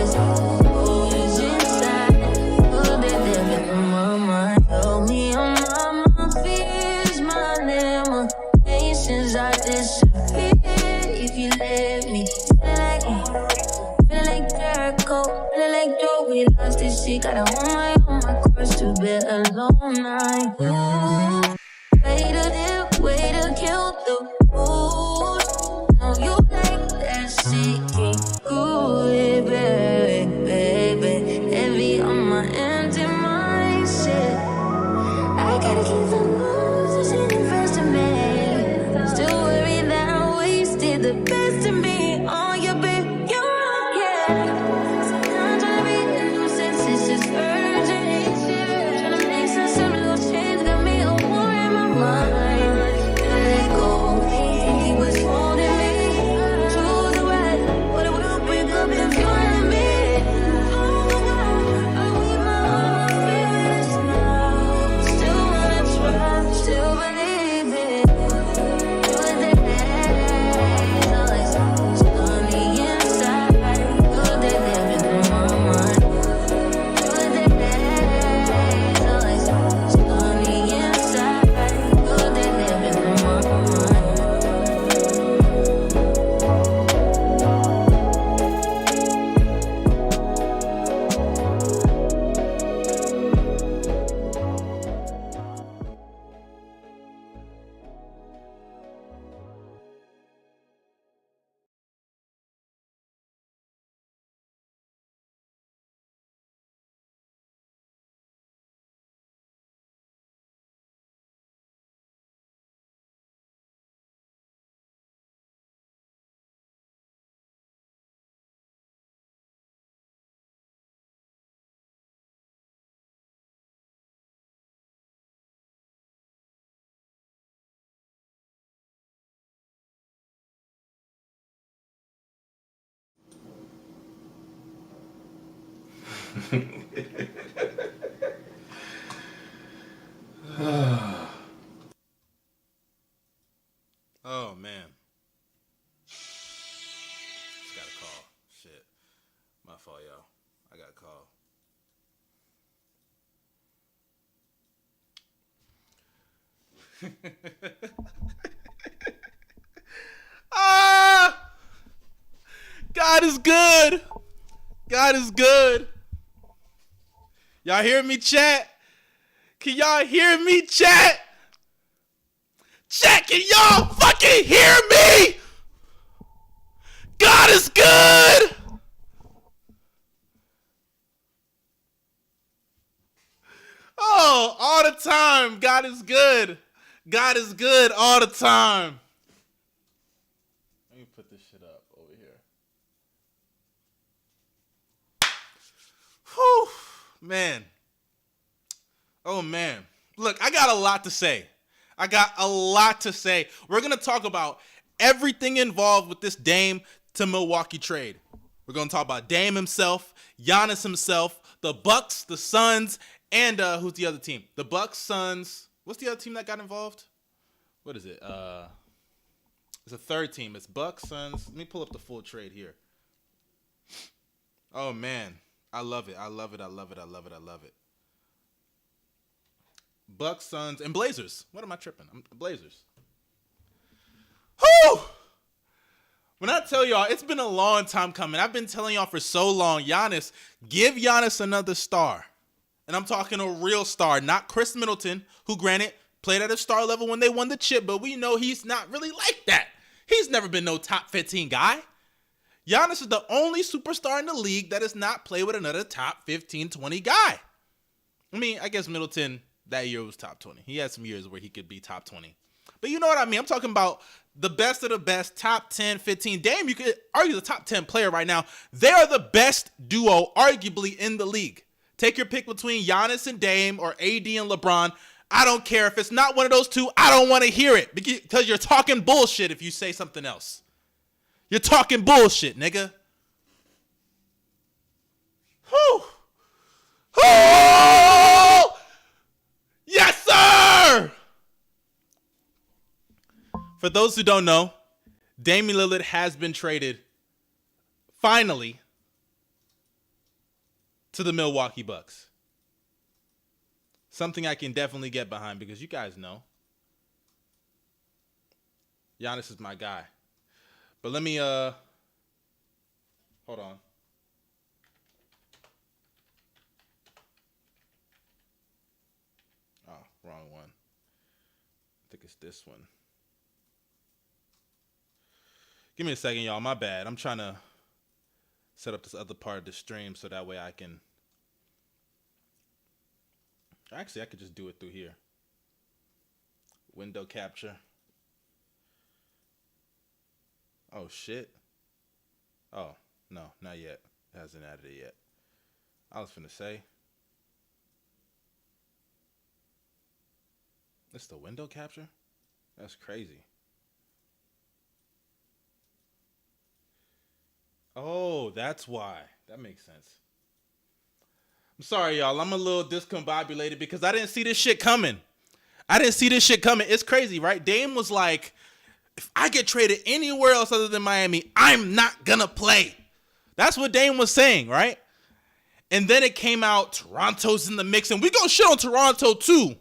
always always inside. Put that damn in my mind. Help me on my fears, my limitations. I disappear if you let me. Feeling like Jericho, feeling like Joe. We lost this shit. Gotta hold my course to be alone. Way to kill the mood. Know you like that shit, can't go it, baby. Heavy on my empty mindset. I gotta keep the moves, it's in the first of me. Still worried that I wasted the best of me on your bed. You're right, yeah. Sometimes trying to read the new sense, it's just urgent. Trying to make some simple change, got me a war in my mind. Let go, think he was holding me. Choose the right, but it will break up and find me. Oh my God, are we my feelings now? Still wanna try, still believe it. Do it there, all Oh, man. Just got a call. Shit. My fault, yo. I got a call. God is good. God is good. Y'all hear me, chat? Can y'all hear me, chat? Chat, can y'all fucking hear me? God is good. Oh, all the time. God is good. God is good all the time. Let me put this shit up over here. Whew, man. Oh, man. Look, I got a lot to say. We're going to talk about everything involved with this Dame to Milwaukee trade. We're going to talk about Dame himself, Giannis himself, the Bucks, the Suns, and who's the other team? The Bucks, Suns. What's the other team that got involved? What is it? It's a third team. It's Bucks, Suns. Let me pull up the full trade here. Oh, man. I love it. Bucks, Suns, and Blazers. What am I tripping? Blazers. Whew! When I tell y'all, it's been a long time coming. I've been telling y'all for so long, Giannis, give Giannis another star. And I'm talking a real star, not Chris Middleton, who, granted, played at a star level when they won the chip, but we know he's not really like that. He's never been no top 15 guy. Giannis is the only superstar in the league that has not played with another top 15, 20 guy. I mean, I guess Middleton that year was top 20. He had some years where he could be top 20. But you know what I mean? I'm talking about the best of the best, top 10, 15. Dame, you could argue the top 10 player right now. They are the best duo, arguably, in the league. Take your pick between Giannis and Dame or AD and LeBron. I don't care. If it's not one of those two, I don't want to hear it because you're talking bullshit if you say something else. You're talking bullshit, nigga. Whew. Oh! Yes, sir! For those who don't know, Damian Lillard has been traded, finally, to the Milwaukee Bucks. Something I can definitely get behind because you guys know Giannis is my guy. But let me, hold on. Oh, wrong one. I think it's this one. Give me a second, y'all. My bad. I'm trying to set up this other part of the stream so that way I can. Actually, I could just do it through here. Window capture. Oh, shit. Oh, no, not yet. It hasn't added it yet. I was finna say. It's the window capture? That's crazy. Oh, that's why. That makes sense. I'm sorry, y'all. I'm a little discombobulated because I didn't see this shit coming. It's crazy, right? Dame was like, if I get traded anywhere else other than Miami, I'm not gonna play. That's what Dame was saying, right? And then it came out, Toronto's in the mix, and we gonna shit on Toronto too.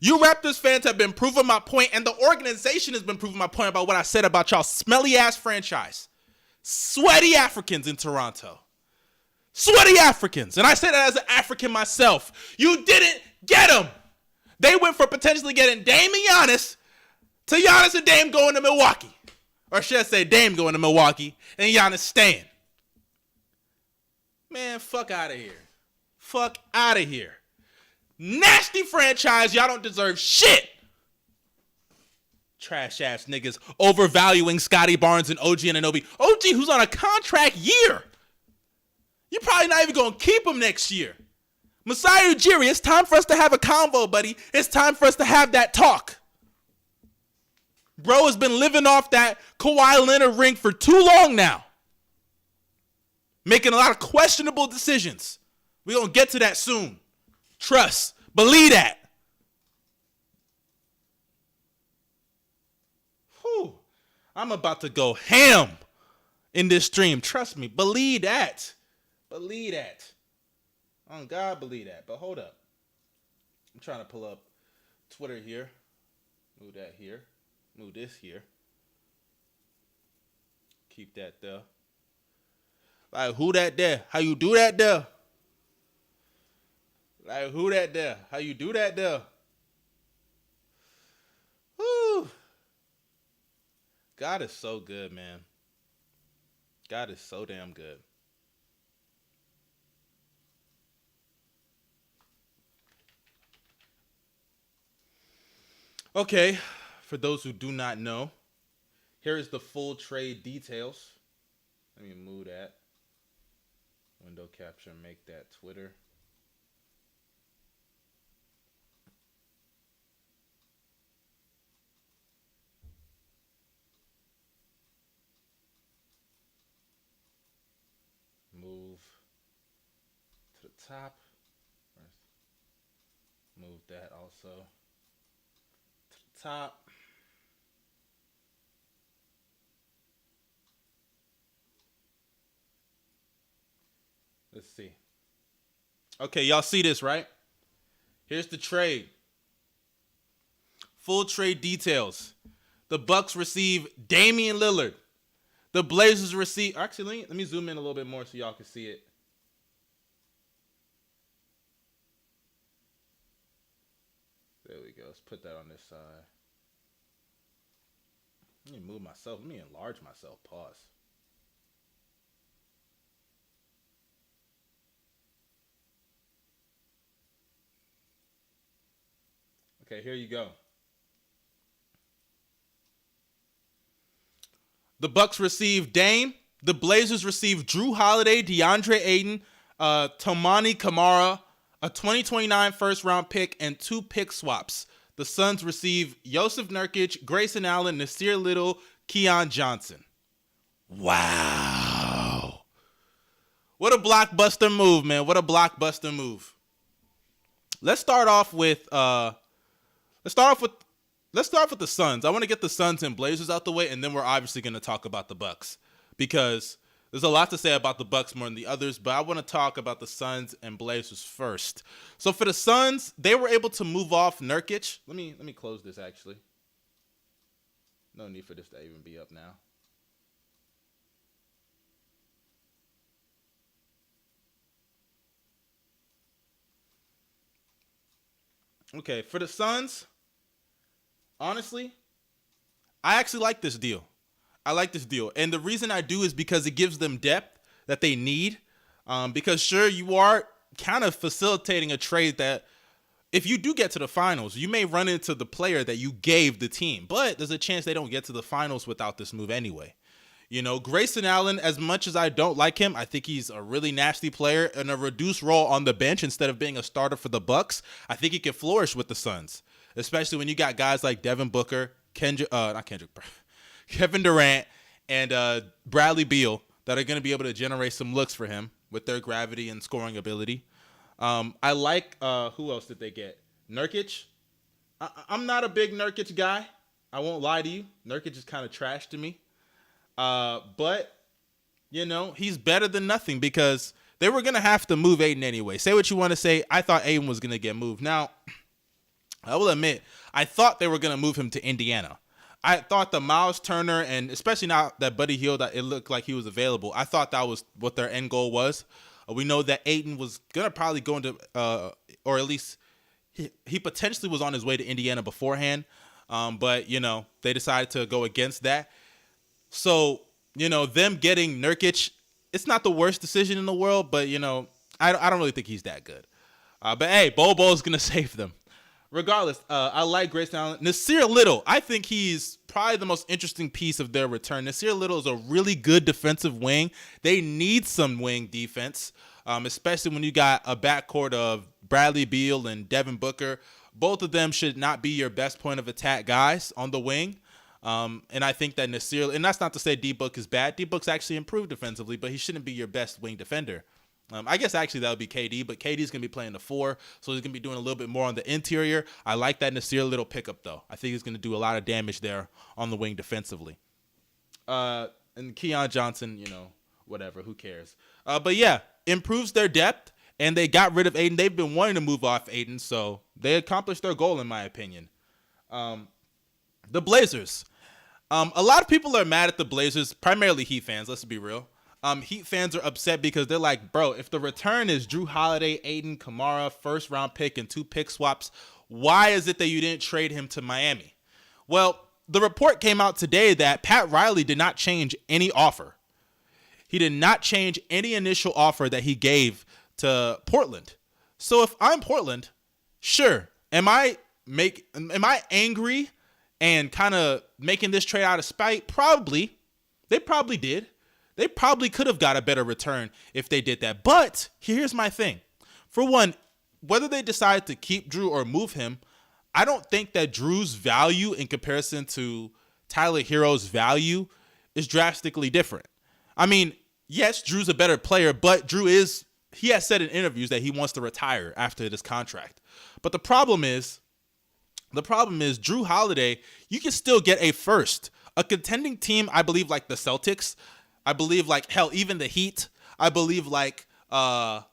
You Raptors fans have been proving my point, and the organization has been proving my point about what I said about y'all smelly-ass franchise. Sweaty Africans in Toronto. Sweaty Africans. And I say that as an African myself. You didn't get them. They went for potentially getting Dame and Giannis to Giannis and Dame going to Milwaukee. Or should I say Dame going to Milwaukee and Giannis staying. Man, fuck out of here. Fuck out of here. Nasty franchise. Y'all don't deserve shit. Trash ass niggas overvaluing Scotty Barnes and OG Anunoby. OG who's on a contract year. You're probably not even going to keep him next year. Masai Ujiri, it's time for us to have a convo, buddy. It's time for us to have that talk. Bro has been living off that Kawhi Leonard ring for too long now. Making a lot of questionable decisions. We're going to get to that soon. Trust. Believe that. Whew. I'm about to go ham in this stream. Trust me. Believe that. Believe that. On God, believe that. But hold up. I'm trying to pull up Twitter here. Move that here. Move this here. Keep that there. Like, who that there? How you do that there? Like, who that there? How you do that there? Woo. God is so good, man. God is so damn good. Okay, for those who do not know, here is the full trade details. Let me move that. Window capture, make that Twitter. Move to the top. Move that also to the top. Let's see. Okay, y'all see this, right? Here's the trade. Full trade details. The Bucks receive Damian Lillard. The Blazers receive... Actually, let me zoom in a little bit more so y'all can see it. There we go. Let's put that on this side. Let me move myself. Let me enlarge myself. Pause. Okay, here you go. The Bucks receive Dame. The Blazers receive Drew Holiday, DeAndre Ayton, Tomani Kamara, a 2029 first-round pick, and 2 pick swaps. The Suns receive Joseph Nurkic, Grayson Allen, Nasir Little, Keon Johnson. Wow. What a blockbuster move, man. What a blockbuster move. Let's start off with the Suns. I want to get the Suns and Blazers out the way, and then we're obviously going to talk about the Bucks because there's a lot to say about the Bucks more than the others, but I want to talk about the Suns and Blazers first. So for the Suns, they were able to move off Nurkic. Let me close this actually. No need for this to even be up now. Okay, for the Suns, honestly, I actually like this deal. And the reason I do is because it gives them depth that they need. Because sure, you are kind of facilitating a trade that if you do get to the finals, you may run into the player that you gave the team. But there's a chance they don't get to the finals without this move anyway. You know, Grayson Allen, as much as I don't like him, I think he's a really nasty player in a reduced role on the bench instead of being a starter for the Bucks. I think he can flourish with the Suns, especially when you got guys like Devin Booker, Kevin Durant, and Bradley Beal that are going to be able to generate some looks for him with their gravity and scoring ability. I like, who else did they get? Nurkic. I'm not a big Nurkic guy. I won't lie to you. Nurkic is kind of trash to me. But, you know, he's better than nothing because they were going to have to move Ayton anyway. Say what you want to say. I thought Ayton was going to get moved. Now, I will admit, I thought they were going to move him to Indiana. I thought the Miles Turner, and especially now that Buddy Hield, it looked like he was available. I thought that was what their end goal was. We know that Ayton was going to probably go into, or at least he potentially was on his way to Indiana beforehand. But, you know, they decided to go against that. So, you know, them getting Nurkic, it's not the worst decision in the world, but, you know, I don't really think he's that good. But, hey, Bobo's going to save them. Regardless, I like Grayson Allen. Nasir Little, I think he's probably the most interesting piece of their return. Nasir Little is a really good defensive wing. They need some wing defense, especially when you got a backcourt of Bradley Beal and Devin Booker. Both of them should not be your best point of attack guys on the wing. And I think that Nasir, and that's not to say D-Book is bad. D-Book's actually improved defensively, but he shouldn't be your best wing defender. I guess actually that would be KD, but KD's going to be playing the 4, so he's going to be doing a little bit more on the interior. I like that Nasir Little pickup, though. I think he's going to do a lot of damage there on the wing defensively. And Keon Johnson, whatever, who cares? But yeah, improves their depth, and they got rid of Aiden. They've been wanting to move off Aiden, so they accomplished their goal, in my opinion. The Blazers. A lot of people are mad at the Blazers, primarily Heat fans, let's be real. Heat fans are upset because they're like, bro, if the return is Drew Holiday, Aiden, Kamara, first round pick, and 2 pick swaps, why is it that you didn't trade him to Miami? Well, the report came out today that Pat Riley did not change any offer. He did not change any initial offer that he gave to Portland. So if I'm Portland, sure, am I angry and kind of making this trade out of spite? Probably. They probably did. They probably could have got a better return if they did that. But here's my thing. For one, whether they decide to keep Drew or move him, I don't think that Drew's value in comparison to Tyler Hero's value is drastically different. I mean, yes, Drew's a better player, but he has said in interviews that he wants to retire after this contract. But the problem is Drew Holiday, you can still get a first. A contending team, I believe, like the Celtics, I believe, like, hell, even the Heat. I believe, like, I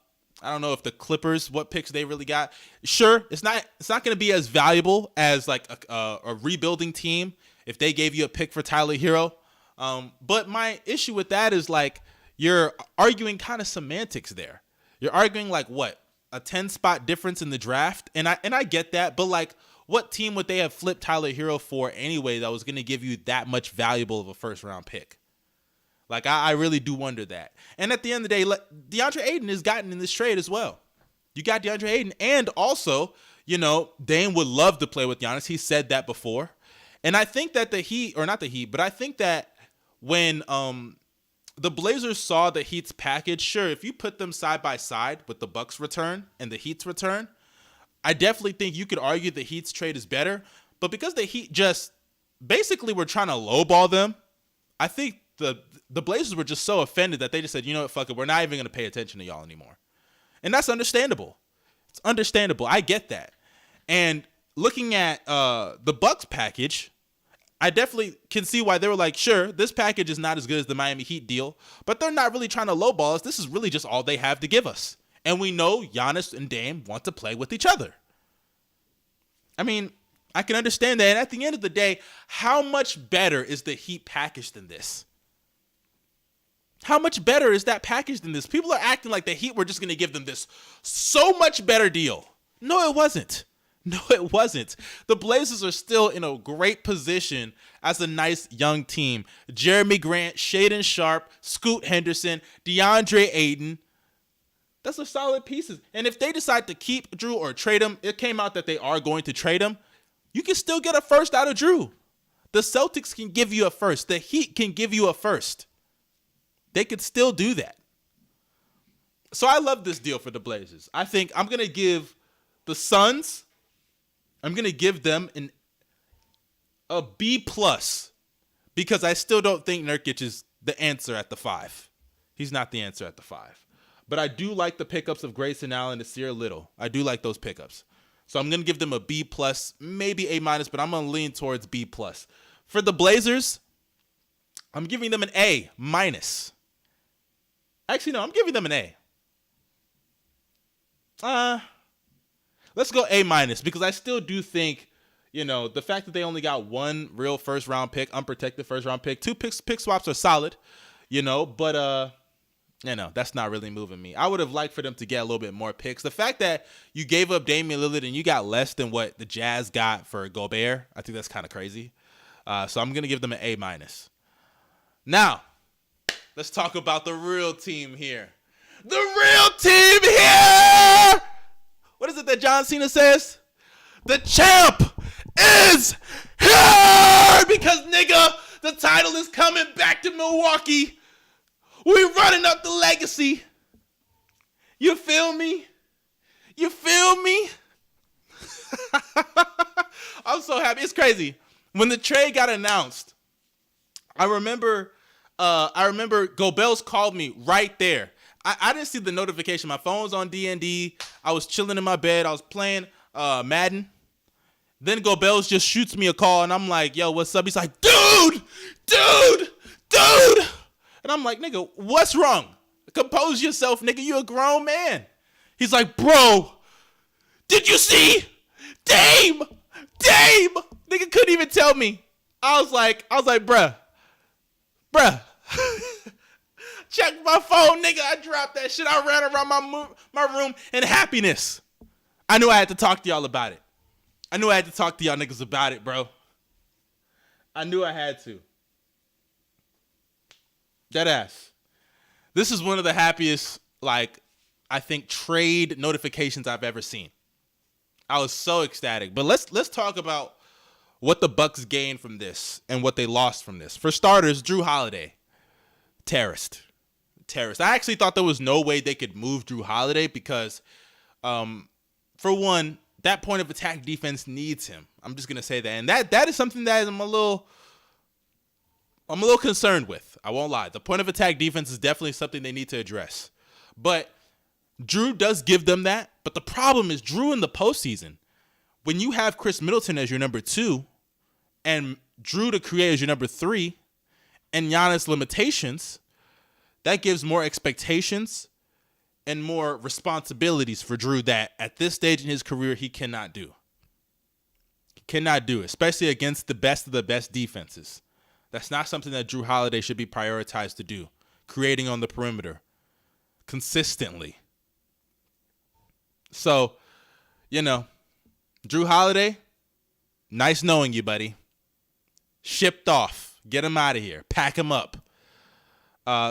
don't know if the Clippers, what picks they really got. Sure, it's not going to be as valuable as, like, a rebuilding team if they gave you a pick for Tyler Hero. But my issue with that is, like, you're arguing kind of semantics there. You're arguing, like, what? A 10-spot difference in the draft? And I get that, but, like, what team would they have flipped Tyler Hero for anyway that was going to give you that much valuable of a first-round pick? Like, I really do wonder that. And at the end of the day, DeAndre Ayton is gotten in this trade as well. You got DeAndre Ayton. And also, Dame would love to play with Giannis. He said that before. And I think that I think that when the Blazers saw the Heat's package, sure, if you put them side by side with the Bucks return and the Heat's return, I definitely think you could argue the Heat's trade is better. But because the Heat just basically were trying to lowball them, I think the Blazers were just so offended that they just said, you know what, fuck it, we're not even going to pay attention to y'all anymore. And that's understandable. It's understandable. I get that. And looking at the Bucks package, I definitely can see why they were like, sure, this package is not as good as the Miami Heat deal, but they're not really trying to lowball us. This is really just all they have to give us. And we know Giannis and Dame want to play with each other. I mean, I can understand that. And at the end of the day, how much better is the Heat package than this? How much better is that package than this? People are acting like the Heat were just going to give them this so much better deal. No, it wasn't. No, it wasn't. The Blazers are still in a great position as a nice young team. Jeremy Grant, Shaedon Sharpe, Scoot Henderson, DeAndre Ayton. That's a solid pieces. And if they decide to keep Drew or trade him, it came out that they are going to trade him, you can still get a first out of Drew. The Celtics can give you a first. The Heat can give you a first. They could still do that. So I love this deal for the Blazers. I think I'm going to give the Suns, I'm going to give them a B+ because I still don't think Nurkic is the answer at the 5. He's not the answer at the 5. But I do like the pickups of Grayson Allen and Nasir Little. I do like those pickups. So I'm going to give them a B+, maybe A-, but I'm going to lean towards B+. For the Blazers, I'm giving them an A-. Actually, no, I'm giving them an A. Let's go A- because I still do think, the fact that they only got one real first-round pick, unprotected first-round pick, 2 pick swaps are solid, but that's not really moving me. I would have liked for them to get a little bit more picks. The fact that you gave up Damian Lillard and you got less than what the Jazz got for Gobert, I think that's kind of crazy. So I'm going to give them an A-. Now, let's talk about the real team here. The real team here! What is it that John Cena says? The champ is here! Because, nigga, the title is coming back to Milwaukee. We running up the legacy. You feel me? You feel me? I'm so happy. It's crazy. When the trade got announced, I remember Gobels called me right there. I didn't see the notification. My phone was on D&D. I was chilling in my bed. I was playing Madden. Then Gobels just shoots me a call, and I'm like, yo, what's up? He's like, dude. And I'm like, nigga, what's wrong? Compose yourself, nigga. You a grown man. He's like, bro, did you see? Dame. Nigga couldn't even tell me. I was like, bruh. Check my phone, nigga. I dropped that shit. I ran around my room in happiness. I knew I had to talk to y'all about it. I knew I had to talk to y'all niggas about it, bro. I knew I had to. Deadass. This is one of the happiest, like, I think, trade notifications I've ever seen. I was so ecstatic. But let's talk about what the Bucks gained from this and what they lost from this. For starters, Drew Holiday, terrorist. I actually thought there was no way they could move Drew Holiday because, for one, that point of attack defense needs him. I'm just gonna say that, and that is something that I'm a little concerned with. I won't lie. The point of attack defense is definitely something they need to address. But Drew does give them that. But the problem is Drew in the postseason, when you have Chris Middleton as your number 2 and Drew to create as your number 3 and Giannis limitations, that gives more expectations and more responsibilities for Drew that at this stage in his career he cannot do. He cannot do, especially against the best of the best defenses. That's not something that Drew Holiday should be prioritized to do, creating on the perimeter consistently. So, Drew Holiday, nice knowing you, buddy. Shipped off. Get him out of here. Pack him up.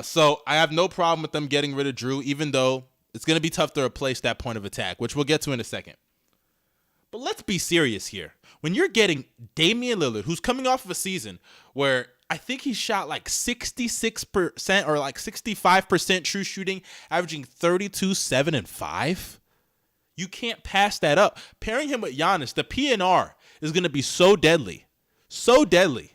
So I have no problem with them getting rid of Drew, even though it's going to be tough to replace that point of attack, which we'll get to in a second. But let's be serious here. When you're getting Damian Lillard, who's coming off of a season where I think he shot like 66% or like 65% true shooting, averaging 32, 7, and 5. You can't pass that up. Pairing him with Giannis, the PNR is going to be so deadly. So deadly.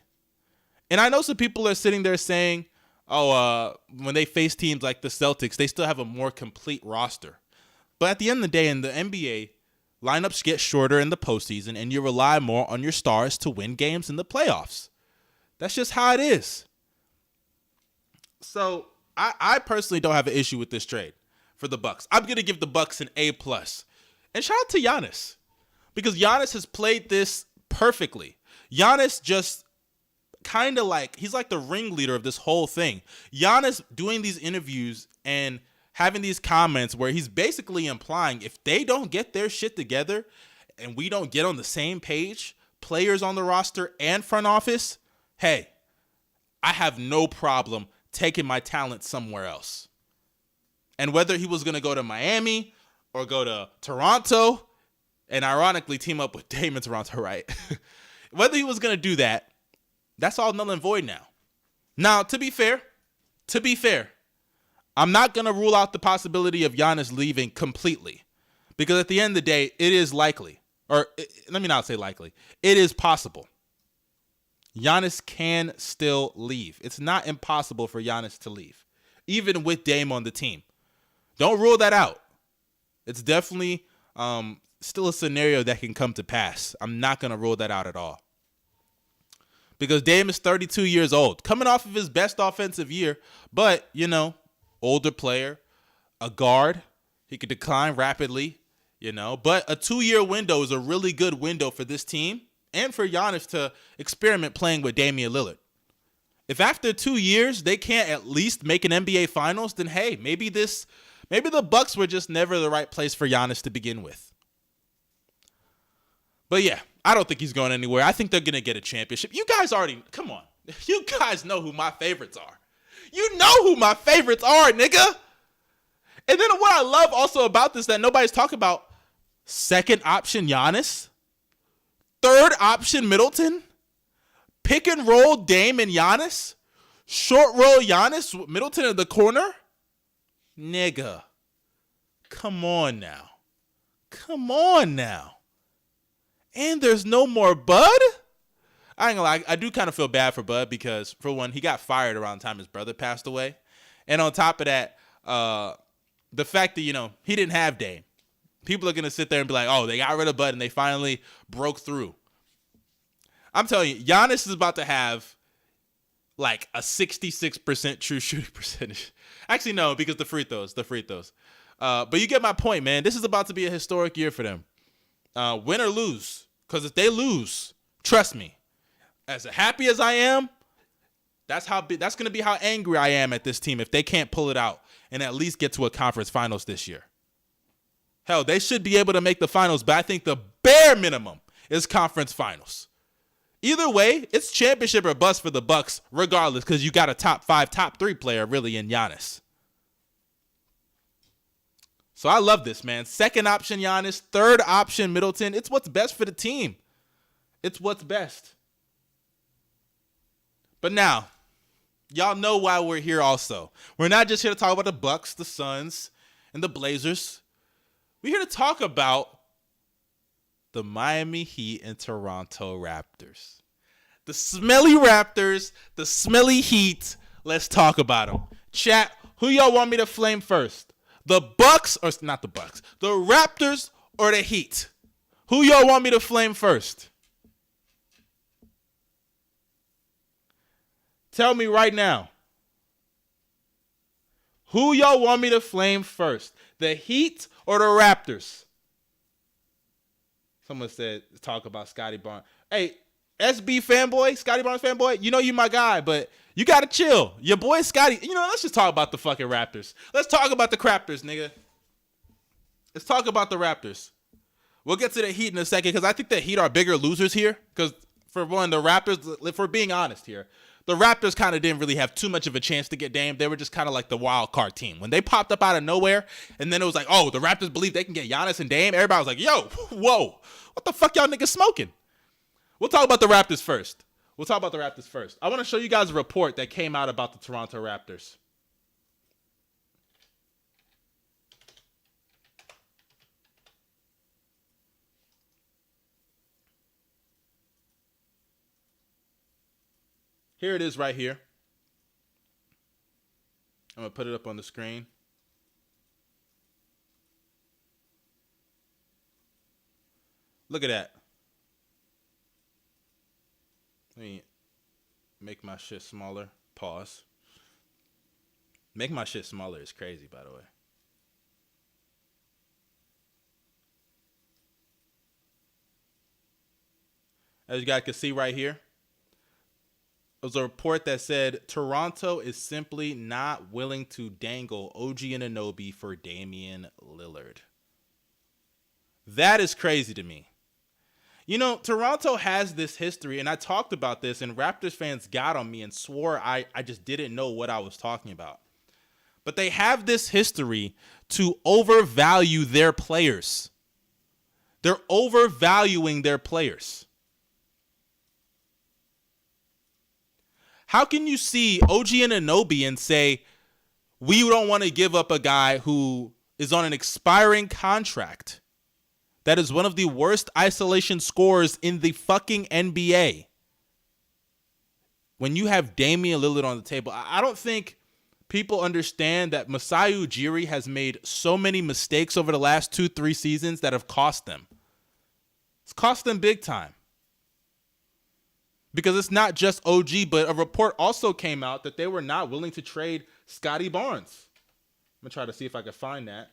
And I know some people are sitting there saying, when they face teams like the Celtics, they still have a more complete roster. But at the end of the day, in the NBA, lineups get shorter in the postseason, and you rely more on your stars to win games in the playoffs. That's just how it is. So I personally don't have an issue with this trade for the Bucks. I'm going to give the Bucks an A+. And shout out to Giannis, because Giannis has played this perfectly. Giannis just kind of he's like the ringleader of this whole thing. Giannis doing these interviews and having these comments where he's basically implying if they don't get their shit together and we don't get on the same page, players on the roster and front office, hey, I have no problem taking my talent somewhere else. And whether he was going to go to Miami or go to Toronto, and ironically team up with Dame in Toronto, right? Whether he was going to do that, that's all null and void now. Now, to be fair, I'm not going to rule out the possibility of Giannis leaving completely, because at the end of the day, it is likely, let me not say likely, it is possible. Giannis can still leave. It's not impossible for Giannis to leave, even with Dame on the team. Don't rule that out. It's definitely still a scenario that can come to pass. I'm not going to rule that out at all. Because Dame is 32 years old, coming off of his best offensive year, but, older player, a guard. He could decline rapidly, but a 2-year window is a really good window for this team and for Giannis to experiment playing with Damian Lillard. If after 2 years they can't at least make an NBA Finals, then hey, maybe the Bucks were just never the right place for Giannis to begin with. But yeah, I don't think he's going anywhere. I think they're going to get a championship. You guys come on. You guys know who my favorites are. You know who my favorites are, nigga. And then what I love also about this that nobody's talking about, second option Giannis, third option Middleton, pick and roll Dame and Giannis, short roll Giannis, Middleton in the corner. Nigga, come on now. And there's no more Bud? I ain't gonna lie, I do kind of feel bad for Bud because, for one, he got fired around the time his brother passed away. And on top of that, the fact that, he didn't have Dame. People are going to sit there and be like, oh, they got rid of Bud and they finally broke through. I'm telling you, Giannis is about to have like a 66% true shooting percentage. Actually, no, because the free throws. But you get my point, man. This is about to be a historic year for them. Win or lose. Because if they lose, trust me, as happy as I am, that's going to be how angry I am at this team if they can't pull it out and at least get to a conference finals this year. Hell, they should be able to make the finals, but I think the bare minimum is conference finals. Either way, it's championship or bust for the Bucks, regardless, because you got a top 5, top 3 player really in Giannis. So I love this, man. Second option, Giannis. Third option, Middleton. It's what's best for the team. It's what's best. But now, y'all know why we're here also. We're not just here to talk about the Bucks, the Suns, and the Blazers. We're here to talk about the Miami Heat and Toronto Raptors. The smelly Raptors, the smelly Heat. Let's talk about them. Chat, who y'all want me to flame first? The Bucks, or not the Bucks, the Raptors or the Heat? Who y'all want me to flame first? Tell me right now. Who y'all want me to flame first? The Heat or the Raptors? Someone said, talk about Scotty Barnes. Hey, SB fanboy, Scotty Barnes fanboy, you my guy, but you got to chill. Your boy Scotty, let's just talk about the fucking Raptors. Let's talk about the Craptors, nigga. Let's talk about the Raptors. We'll get to the Heat in a second because I think the Heat are bigger losers here because, for one, the Raptors, if we're being honest here, the Raptors kind of didn't really have too much of a chance to get Dame. They were just kind of like the wild card team. When they popped up out of nowhere, and then it was like, oh, the Raptors believe they can get Giannis and Dame. Everybody was like, yo, whoa, what the fuck y'all niggas smoking? We'll talk about the Raptors first. I want to show you guys a report that came out about the Toronto Raptors. Here it is right here. I'm going to put it up on the screen. Look at that. Let me make my shit smaller. Pause. Make my shit smaller is crazy, by the way. As you guys can see right here, it was a report that said Toronto is simply not willing to dangle OG Anunoby for Damian Lillard. That is crazy to me. Toronto has this history, and I talked about this, and Raptors fans got on me and swore I just didn't know what I was talking about. But they have this history to overvalue their players. They're overvaluing their players. How can you see OG Anunoby and say, we don't want to give up a guy who is on an expiring contract that is one of the worst isolation scorers in the fucking NBA? When you have Damian Lillard on the table, I don't think people understand that Masai Ujiri has made so many mistakes over the last 2-3 seasons that have cost them. It's cost them big time. Because it's not just OG, but a report also came out that they were not willing to trade Scotty Barnes. I'm going to try to see if I can find that.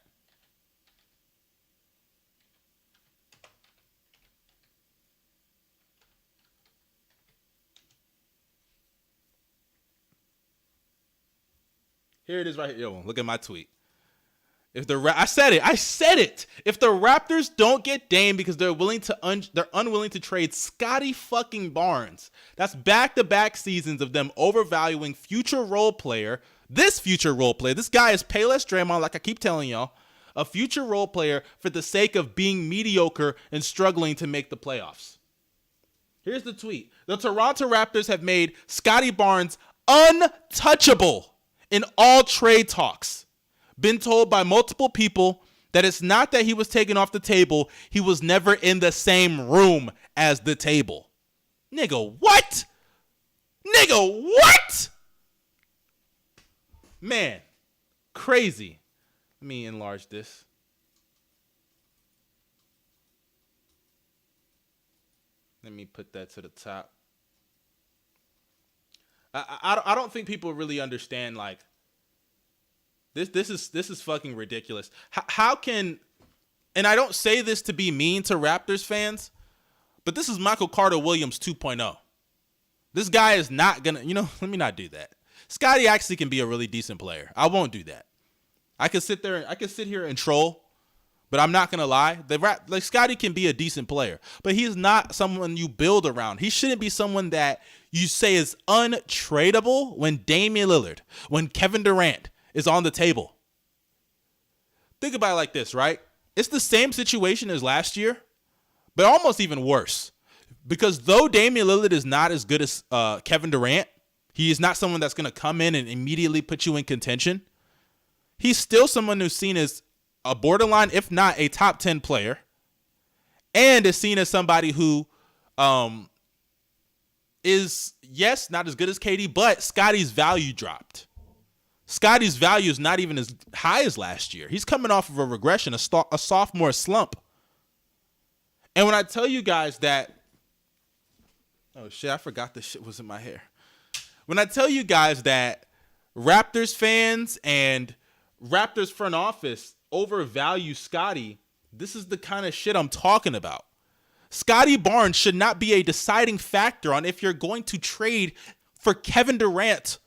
Here it is right here. Yo, look at my tweet. I said it. If the Raptors don't get Dame because they're unwilling to trade Scotty fucking Barnes, that's back-to-back seasons of them overvaluing this future role player. This guy is Payless Draymond, like I keep telling y'all, a future role player for the sake of being mediocre and struggling to make the playoffs. Here's the tweet. The Toronto Raptors have made Scotty Barnes untouchable in all trade talks. Been told by multiple people that it's not that he was taken off the table, he was never in the same room as the table. Nigga, what? Man, crazy. Let me enlarge this. Let me put that to the top. I don't think people really understand like this is fucking ridiculous. How can, and I don't say this to be mean to Raptors fans, but this is Michael Carter Williams 2.0. This guy is not gonna, let me not do that. Scotty actually can be a really decent player. I won't do that. I could sit here and troll, but I'm not gonna lie. Scotty can be a decent player, but he's not someone you build around. He shouldn't be someone that you say is untradeable when Damian Lillard, when Kevin Durant is on the table. Think about it like this, right? It's the same situation as last year, but almost even worse. Because though Damian Lillard is not as good as Kevin Durant, he is not someone that's going to come in and immediately put you in contention. He's still someone who's seen as a borderline, if not a top 10 player, and is seen as somebody who is, yes, not as good as KD, but Scotty's value dropped. Scotty's value is not even as high as last year. He's coming off of a regression, a sophomore slump. And when I tell you guys that, oh shit, I forgot this shit was in my hair. When I tell you guys that Raptors fans and Raptors front office overvalue Scotty, this is the kind of shit I'm talking about. Scotty Barnes should not be a deciding factor on if you're going to trade for Kevin Durant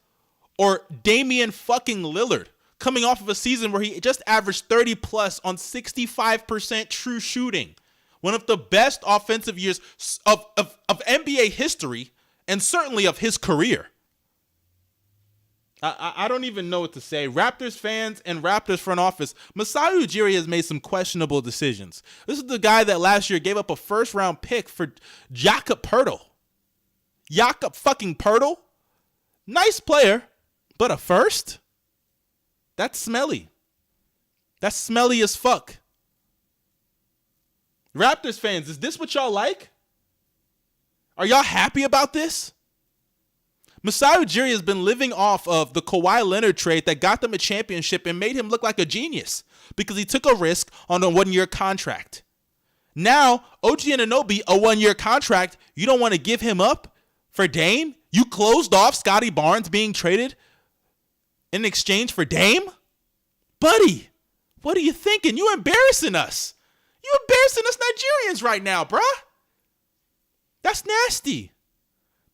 or Damian fucking Lillard, coming off of a season where he just averaged 30 plus on 65% true shooting. One of the best offensive years of NBA history, and certainly of his career. I don't even know what to say. Raptors fans and Raptors front office, Masai Ujiri has made some questionable decisions. This is the guy that last year gave up a first-round pick for Jakob Poeltl. Jakob fucking Poeltl? Nice player, but a first? That's smelly. That's smelly as fuck. Raptors fans, is this what y'all like? Are y'all happy about this? Masai Ujiri has been living off of the Kawhi Leonard trade that got them a championship and made him look like a genius because he took a risk on a one-year contract. Now, OG Anunoby, a one-year contract, you don't want to give him up for Dame? You closed off Scotty Barnes being traded in exchange for Dame? Buddy, what are you thinking? You embarrassing us. You embarrassing us Nigerians right now, bruh. That's nasty.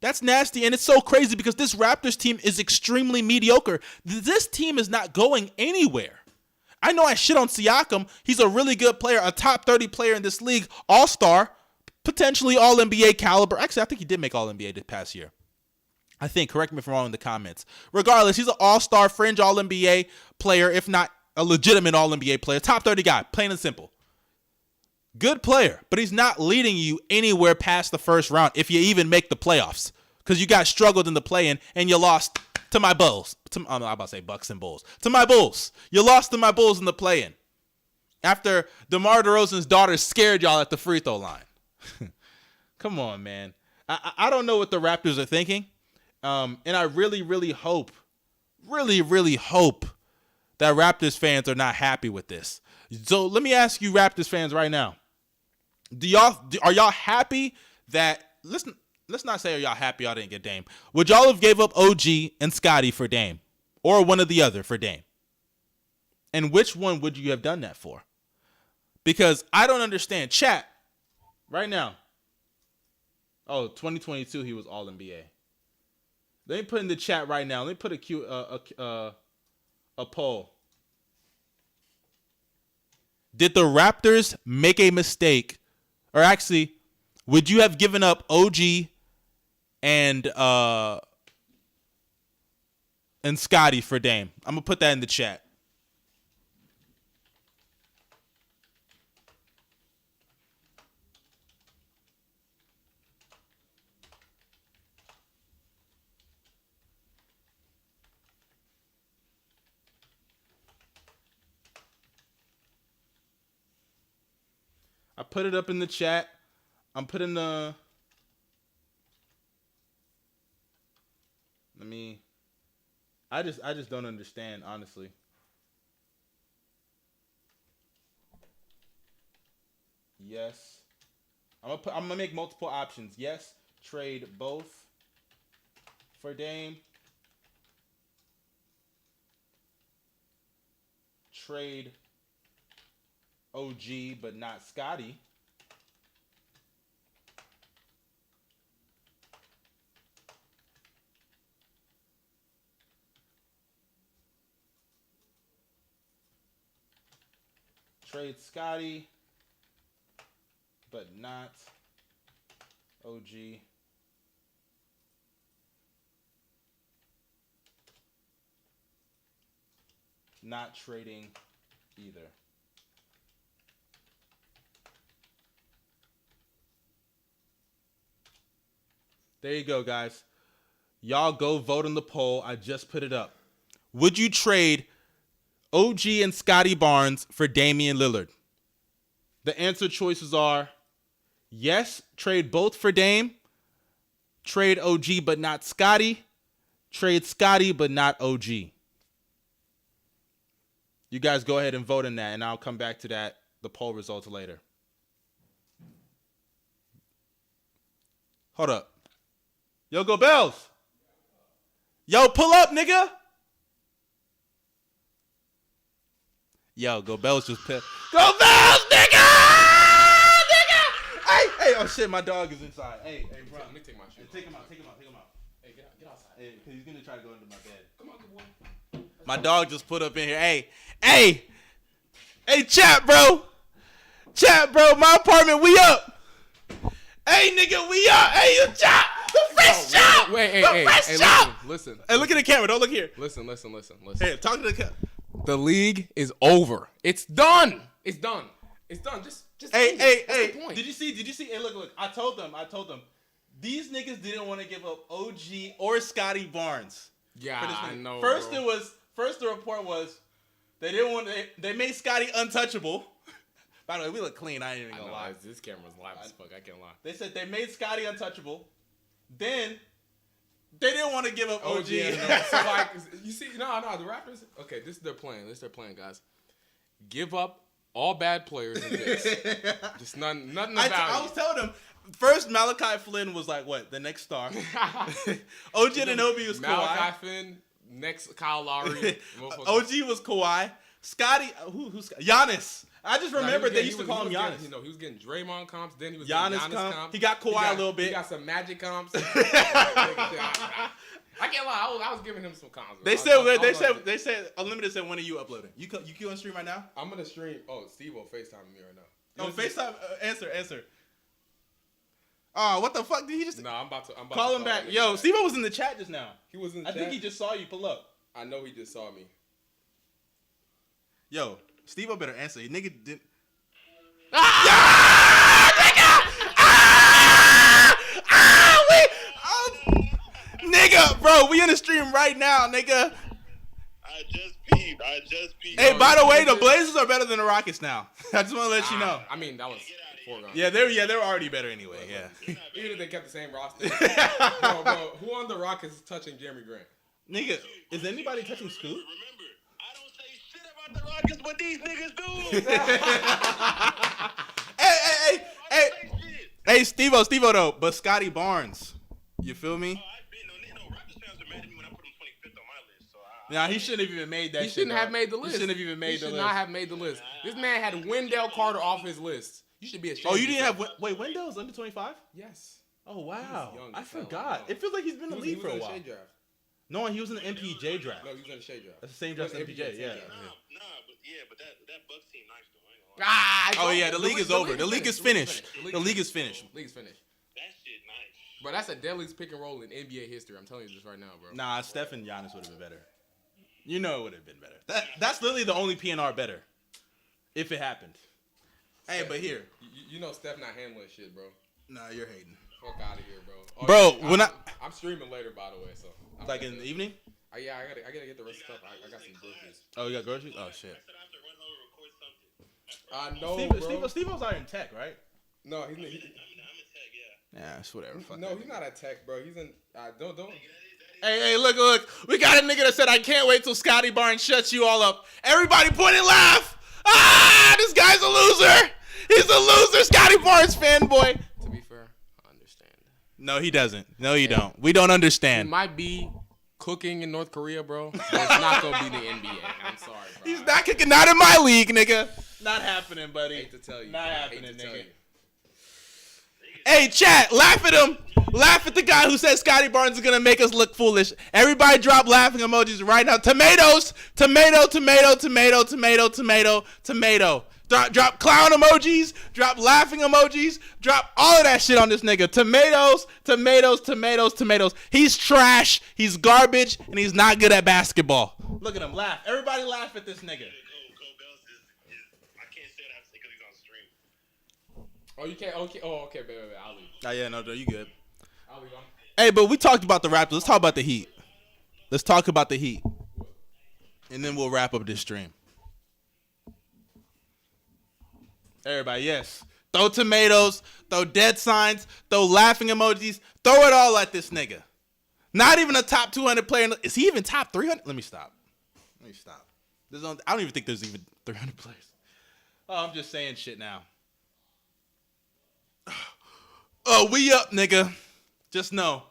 That's nasty, and it's so crazy because this Raptors team is extremely mediocre. This team is not going anywhere. I know I shit on Siakam. He's a really good player, a top 30 player in this league, all-star, potentially all-NBA caliber. Actually, I think he did make all-NBA this past year. I think, correct me if I'm wrong in the comments. Regardless, he's an all-star, fringe all-NBA player, if not a legitimate all-NBA player. Top 30 guy, plain and simple. Good player, but he's not leading you anywhere past the first round if you even make the playoffs because you guys struggled in the play-in and you lost to my Bulls. I'm about to say Bucks and Bulls. To my Bulls. You lost to my Bulls in the play-in after DeMar DeRozan's daughter scared y'all at the free throw line. Come on, man. I don't know what the Raptors are thinking, and I really, really hope that Raptors fans are not happy with this. So let me ask you Raptors fans right now. Are y'all happy that, let's not say are y'all happy y'all didn't get Dame. Would y'all have gave up OG and Scotty for Dame? Or one or the other for Dame? And which one would you have done that for? Because I don't understand. Chat, right now. Oh, 2022 he was all NBA. Let me put in the chat right now. Let me put a poll. Did the Raptors make a mistake? Or actually, would you have given up OG and Scotty for Dame? I'm going to put that in the chat. I put it up in the chat. I'm putting the... I just don't understand, honestly. Yes. I'm gonna make multiple options. Yes, trade both for Dame. Trade OG, but not Scotty. Trade Scotty, but not OG. Not trading either. There you go, guys. Y'all go vote on the poll. I just put it up. Would you trade OG and Scotty Barnes for Damian Lillard? The answer choices are yes, trade both for Dame. Trade OG but not Scotty. Trade Scotty but not OG. You guys go ahead and vote on that, and I'll come back to that, the poll results later. Hold up. Yo, go Bells. Yo, pull up, nigga. Yo, go Bells just pissed. Go Bells, nigga! Nigga! Hey, oh shit, my dog is inside. Hey, bro. Let me take my shoes. Take him out. Hey, get outside. Hey, cause he's gonna try to go into my bed. Come on, good boy. My dog just put up in here. Hey, chat, bro. My apartment, we up. Hey, nigga, we up. Hey, you chat. The fresh chop. Hey, listen. Hey, look at the camera. Don't look here. Listen. Hey, talk to the camera. The league is over. It's done. Just Hey. That's the point. Did you see? Hey, look. I told them. These niggas didn't want to give up OG or Scotty Barnes. Yeah, I know. First bro. the report was they didn't want. They made Scotty untouchable. By the way, we look clean. I ain't even gonna lie. This camera's live as fuck. I can't lie. They said they made Scotty untouchable. Then they didn't want to give up OG. So like, you see, no, the Raptors. Okay, this is their plan. Guys. Give up all bad players and picks. Just nothing of value. I was telling them. First, Malachi Flynn was like, what? The next star. OG Anunoby was Kawhi. Malachi Flynn, next Kyle Lowry. OG was Kawhi. Scotty, who's Giannis. I just remember they used to call him Giannis. He was getting Draymond comps. Then he was Giannis getting Giannis comps. He got Kawhi a little bit. He got some Magic comps. I can't lie. I was giving him some comps. They said Unlimited said, when are you uploading? You on stream right now? I'm gonna stream. Oh, Steve will FaceTime me right now. Oh, FaceTime. Answer. Oh, what the fuck did he just? No, I'm about to call him back. Yo, Steve was in the chat just now. He was in the chat. I think he just saw you. Pull up. I know he just saw me. Yo, Steve better answer. Nigga didn't. Nigga, bro, we in the stream right now, nigga. I just peeped. Hey, by the way, the Blazers are better than the Rockets now. I just want to let you know. I mean, that was foregone. Yeah, they're already better anyway. Yeah. Even if they kept the same roster. bro, who on the Rockets is touching Jeremy Grant? Nigga, is anybody touching Scoot? Remember, I don't say shit about the Rockets, but these niggas do. Hey, Steve-O though, but Scotty Barnes, you feel me? Raptors fans are mad at me when I put him 25th on my list. So Nah, he shouldn't have even made that. He shouldn't have made the list. He shouldn't have even made the list. He should not have made the list. This man had Wendell Carter off his list. You should be ashamed. Oh, you didn't have Wendell's under 25? Yes. Oh wow, young, I forgot. It feels like he's been in the league for a while. No, he was in the MPJ draft. No, he was in the Shea draft. That's the same draft as MPJ. Yeah. But that Bucks team nice though. Oh yeah, the league is over. The league is finished. The league is finished. League's finished. That shit nice. Bro, that's a deadliest pick and roll in NBA history. I'm telling you this right now, bro. Nah, Steph and Giannis would have been better. You know it would have been better. That's literally the only PNR better. If it happened. Steph, hey, but here. You know Steph not handling shit, bro. Nah, you're hating. Fuck out of here, bro. Oh, bro, yeah, I'm streaming later, by the way, so. Like in the evening? Yeah, I gotta get the rest of stuff. I got some groceries. Oh, you got groceries? Oh, shit. I know, bro. Steve was out in tech, right? No, I'm in tech, yeah. Yeah, it's whatever. Fuck no, that. he's not at tech, bro. He's in. Don't. Hey, look. We got a nigga that said, I can't wait till Scotty Barnes shuts you all up. Everybody point and laugh. Ah, this guy's a loser. He's a loser, Scotty Barnes fanboy. To be fair, I understand. No, he doesn't. No, you don't. We don't It understand. might be cooking in North Korea, bro. But it's not gonna be the NBA. I'm sorry, bro. He's not kicking out in my league, nigga. Not happening, buddy. Hate to tell you. Not bro. happening, Hate to tell nigga. you. Hey, chat, laugh at him. Laugh at the guy who said Scotty Barnes is going to make us look foolish. Everybody drop laughing emojis right now. Tomatoes. Tomato, tomato, tomato, tomato, tomato, tomato. Drop clown emojis. Drop laughing emojis. Drop all of that shit on this nigga. Tomatoes, tomatoes, tomatoes, tomatoes. He's trash. He's garbage. And he's not good at basketball. Look at him. Laugh. Everybody laugh at this nigga. Cole Bells is I can't say that because he's on stream. Oh, you can't. Okay. Oh, okay. Wait. I'll leave. Oh, yeah, no, you good. I'll leave. Hey, but we talked about the Raptors. Let's talk about the Heat. Let's talk about the Heat. And then we'll wrap up this stream. Everybody, yes. Throw tomatoes, throw dead signs, throw laughing emojis. Throw it all at this nigga. Not even a top 200 player. Is he even top 300? Let me stop. I don't even think there's even 300 players. Oh, I'm just saying shit now. Oh, we up, nigga. Just know,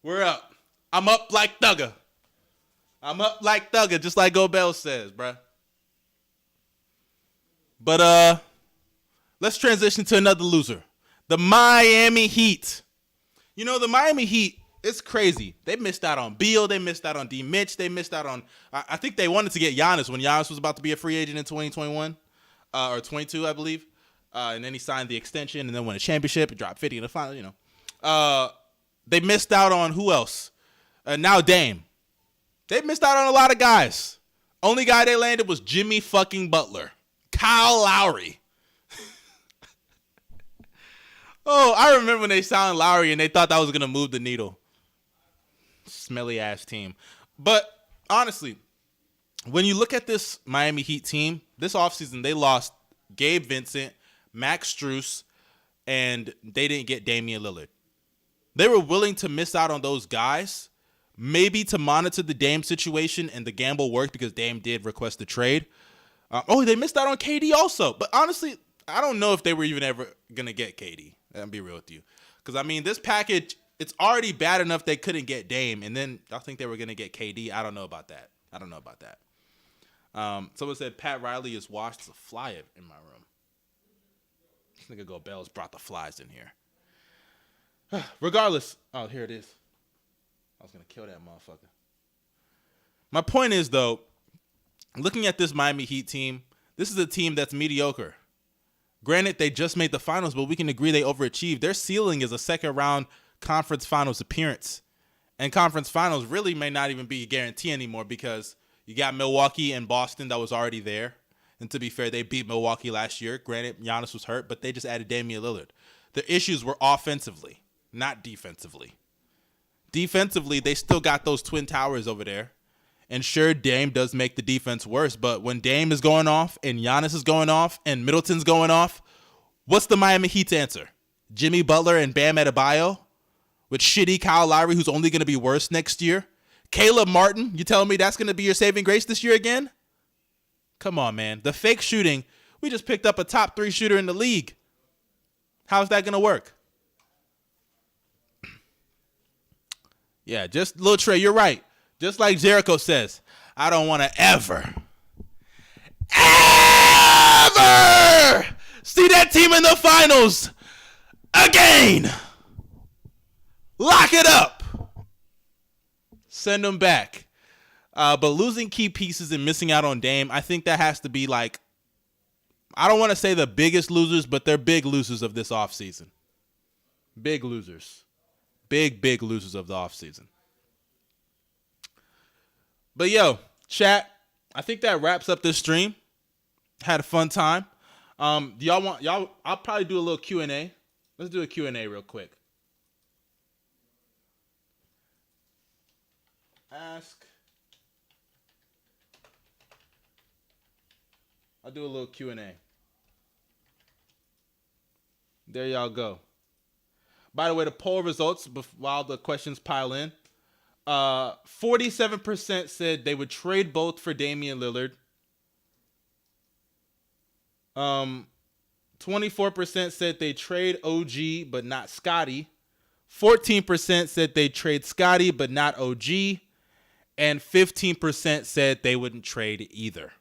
we're up. I'm up like Thugger. Just like Go Bell says, bruh. But let's transition to another loser. The Miami Heat. You know, the Miami Heat, it's crazy. They missed out on Beal. They missed out on D. Mitch. They missed out on, I think they wanted to get Giannis when Giannis was about to be a free agent in 2021. Or 22, I believe. And then he signed the extension and then won a championship. He dropped 50 in the final, you know. They missed out on who else? Now Dame. They missed out on a lot of guys. Only guy they landed was Jimmy fucking Butler. Kyle Lowry. Oh, I remember when they signed Lowry and they thought that was going to move the needle. Smelly ass team. But honestly, when you look at this Miami Heat team, this offseason they lost Gabe Vincent, Max Strus, and they didn't get Damian Lillard. They were willing to miss out on those guys, maybe to monitor the Dame situation, and the gamble worked because Dame did request a trade. They missed out on KD also. But honestly, I don't know if they were even ever going to get KD. I'll be real with you. Because, I mean, this package, it's already bad enough they couldn't get Dame, and then I think they were going to get KD. I don't know about that. Someone said Pat Riley is washed. There's a fly in my room. This nigga Go Bells brought the flies in here. Regardless. Oh, here it is. I was going to kill that motherfucker. My point is, though, looking at this Miami Heat team, this is a team that's mediocre. Granted, they just made the finals, but we can agree they overachieved. Their ceiling is a second-round conference finals appearance. And conference finals really may not even be a guarantee anymore because you got Milwaukee and Boston that was already there. And to be fair, they beat Milwaukee last year. Granted, Giannis was hurt, but they just added Damian Lillard. The issues were offensively, not defensively. Defensively, they still got those twin towers over there. And sure, Dame does make the defense worse, but when Dame is going off and Giannis is going off and Middleton's going off, what's the Miami Heat's answer? Jimmy Butler and Bam Adebayo with shitty Kyle Lowry, who's only going to be worse next year? Caleb Martin, you telling me that's going to be your saving grace this year again? Come on, man. The fake shooting, we just picked up a top 3 shooter in the league. How's that going to work? Yeah, just Lil Trey, you're right. Just like Jericho says, I don't want to ever see that team in the finals again. Lock it up. Send them back. But losing key pieces and missing out on Dame, I think that has to be like, I don't want to say the biggest losers, but they're big losers of this offseason. Big losers. Big losers of the offseason. But yo, chat, I think that wraps up this stream. Had a fun time. Do I'll probably do a little Q&A. Let's do a Q&A real quick. I'll do a little Q&A. There y'all go. By the way, the poll results, while the questions pile in, 47% said they would trade both for Damian Lillard. 24% said they trade OG but not Scotty. 14% said they trade Scotty but not OG. And 15% said they wouldn't trade either.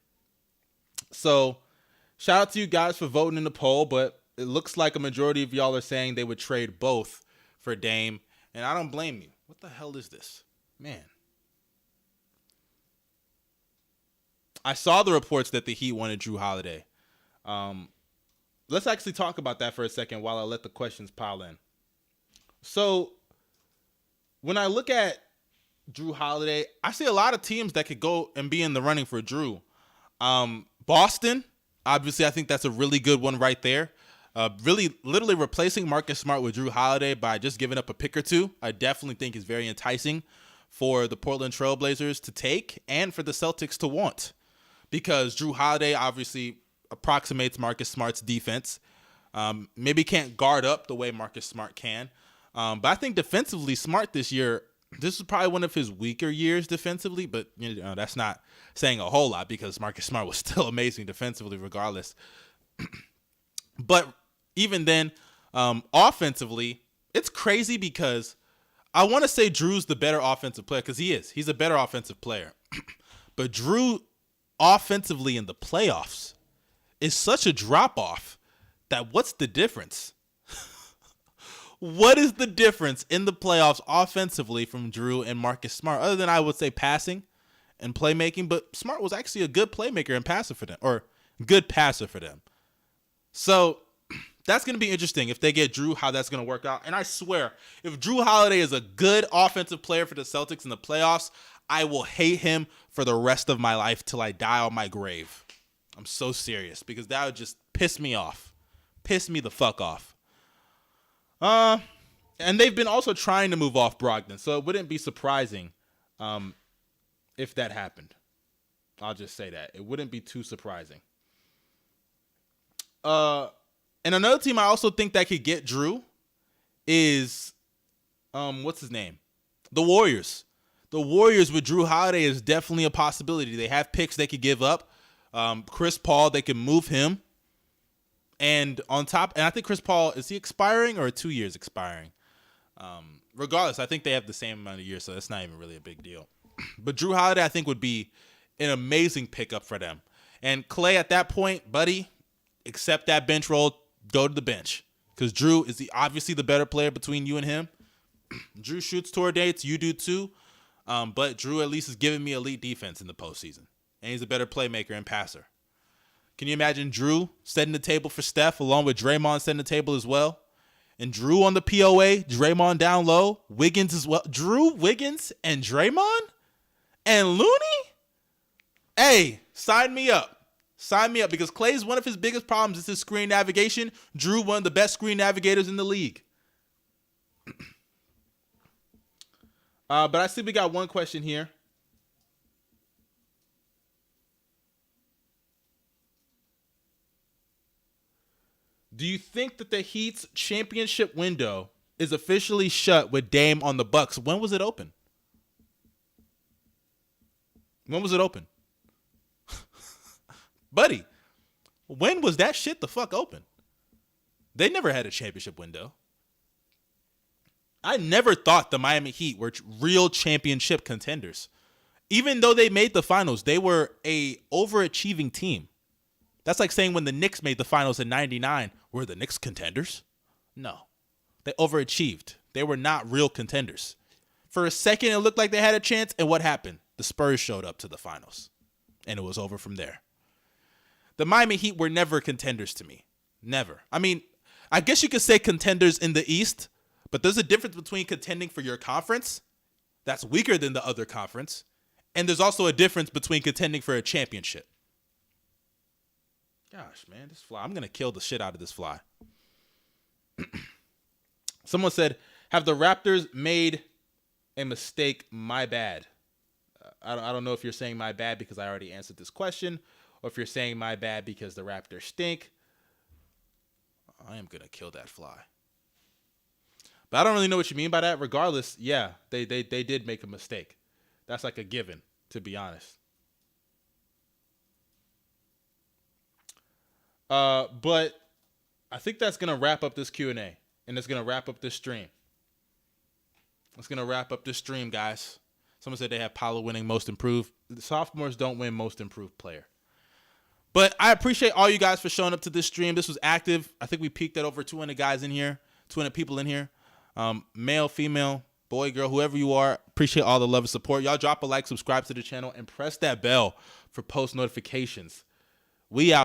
So shout out to you guys for voting in the poll, but it looks like a majority of y'all are saying they would trade both for Dame. And I don't blame you. What the hell is this? Man. I saw the reports that the Heat wanted Drew Holiday. Let's actually talk about that for a second while I let the questions pile in. So when I look at Drew Holiday, I see a lot of teams that could go and be in the running for Drew. Boston, obviously, I think that's a really good one right there. Really, literally replacing Marcus Smart with Drew Holiday by just giving up a pick or two, I definitely think is very enticing for the Portland Trailblazers to take and for the Celtics to want. Because Drew Holiday obviously approximates Marcus Smart's defense. Maybe can't guard up the way Marcus Smart can. But I think defensively, Smart this year, this is probably one of his weaker years defensively, but that's not saying a whole lot because Marcus Smart was still amazing defensively regardless. But even then, offensively, it's crazy because I want to say Drew's the better offensive player because he is. He's a better offensive player. But Drew offensively in the playoffs is such a drop-off that what's the difference? What is the difference in the playoffs offensively from Drew and Marcus Smart? Other than I would say passing and playmaking, but Smart was actually a good playmaker and passer for them, or good passer for them. So that's going to be interesting if they get Drew, how that's going to work out. And I swear, if Drew Holiday is a good offensive player for the Celtics in the playoffs, I will hate him for the rest of my life till I die on my grave. I'm so serious because that would just piss me off. Piss me the fuck off. And they've been also trying to move off Brogdon, so it wouldn't be surprising if that happened. I'll just say that. It wouldn't be too surprising. And another team I also think that could get Drew is, what's his name? The Warriors. The Warriors with Drew Holiday is definitely a possibility. They have picks they could give up. Chris Paul, they can move him. And on top, and I think Chris Paul, is he expiring or 2 years expiring? Regardless, I think they have the same amount of years, so that's not even really a big deal. But Drew Holiday, I think, would be an amazing pickup for them. And Clay, at that point, buddy, accept that bench role, go to the bench. Because Drew is obviously the better player between you and him. Drew shoots toward dates, you do too. But Drew at least is giving me elite defense in the postseason. And he's a better playmaker and passer. Can you imagine Drew setting the table for Steph along with Draymond setting the table as well? And Drew on the POA, Draymond down low, Wiggins as well. Drew, Wiggins, and Draymond? And Looney? Hey, sign me up. Sign me up because Clay's one of his biggest problems is his screen navigation. Drew, one of the best screen navigators in the league. But I see we got one question here. Do you think that the Heat's championship window is officially shut with Dame on the Bucks? When was it open? When was it open? Buddy, when was that shit the fuck open? They never had a championship window. I never thought the Miami Heat were real championship contenders. Even though they made the finals, they were a overachieving team. That's like saying when the Knicks made the finals in 99, were the Knicks contenders? No. They overachieved. They were not real contenders. For a second, it looked like they had a chance, and what happened? The Spurs showed up to the finals, and it was over from there. The Miami Heat were never contenders to me. Never. I mean, I guess you could say contenders in the East, but there's a difference between contending for your conference that's weaker than the other conference, and there's also a difference between contending for a championship. Gosh, man, this fly. I'm going to kill the shit out of this fly. Someone said, have the Raptors made a mistake? My bad. I don't know if you're saying my bad because I already answered this question or if you're saying my bad because the Raptors stink. I am going to kill that fly. But I don't really know what you mean by that. Regardless, yeah, they did make a mistake. That's like a given, to be honest. But I think that's going to wrap up this Q&A, and it's going to wrap up this stream. It's going to wrap up this stream, guys. Someone said they have Paolo winning most improved. The sophomores don't win most improved player. But I appreciate all you guys for showing up to this stream. This was active. I think we peaked at over 200 guys in here, 200 people in here. Male, female, boy, girl, whoever you are. Appreciate all the love and support. Y'all drop a like, subscribe to the channel, and press that bell for post notifications. We out.